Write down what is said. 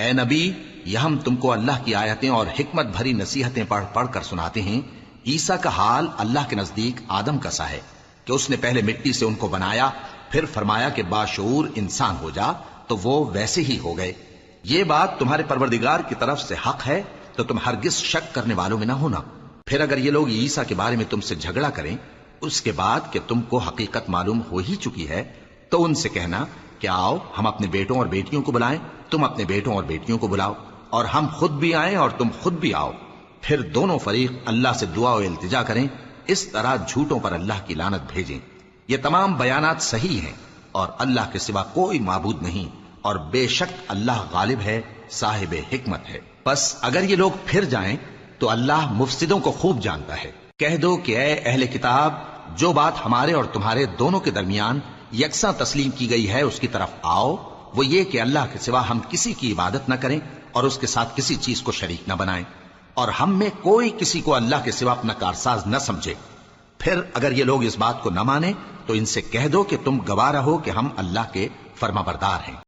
اے نبی، یہ ہم تم کو اللہ کی آیتیں اور حکمت بھری نصیحتیں پڑھ پڑھ کر سناتے ہیں۔ عیسیٰ کا حال اللہ کے نزدیک آدم کا سا ہے کہ اس نے پہلے مٹی سے ان کو بنایا، پھر فرمایا کہ باشعور انسان ہو جا، تو وہ ویسے ہی ہو گئے۔ یہ بات تمہارے پروردگار کی طرف سے حق ہے، تو تم ہرگز شک کرنے والوں میں نہ ہونا۔ پھر اگر یہ لوگ عیسیٰ کے بارے میں تم سے جھگڑا کریں اس کے بعد کہ تم کو حقیقت معلوم ہو ہی چکی ہے، تو ان سے کہنا کہ آؤ ہم اپنے بیٹوں اور بیٹیوں کو بلائیں، تم اپنے بیٹوں اور بیٹیوں کو بلاؤ، اور ہم خود بھی آئیں اور تم خود بھی آؤ، پھر دونوں فریق اللہ سے دعا و التجا کریں، اس طرح جھوٹوں پر اللہ کی لعنت بھیجیں۔ یہ تمام بیانات صحیح ہیں، اور اللہ کے سوا کوئی معبود نہیں، اور بے شک اللہ غالب ہے، صاحب حکمت ہے۔ بس اگر یہ لوگ پھر جائیں تو اللہ مفسدوں کو خوب جانتا ہے۔ کہہ دو کہ اے اہل کتاب، جو بات ہمارے اور تمہارے دونوں کے درمیان یکساں تسلیم کی گئی ہے اس کی طرف آؤ، وہ یہ کہ اللہ کے سوا ہم کسی کی عبادت نہ کریں اور اس کے ساتھ کسی چیز کو شریک نہ بنائیں، اور ہم میں کوئی کسی کو اللہ کے سوا اپنا کارساز نہ سمجھے۔ پھر اگر یہ لوگ اس بات کو نہ مانیں تو ان سے کہہ دو کہ تم گواہ رہو کہ ہم اللہ کے فرما بردار ہیں۔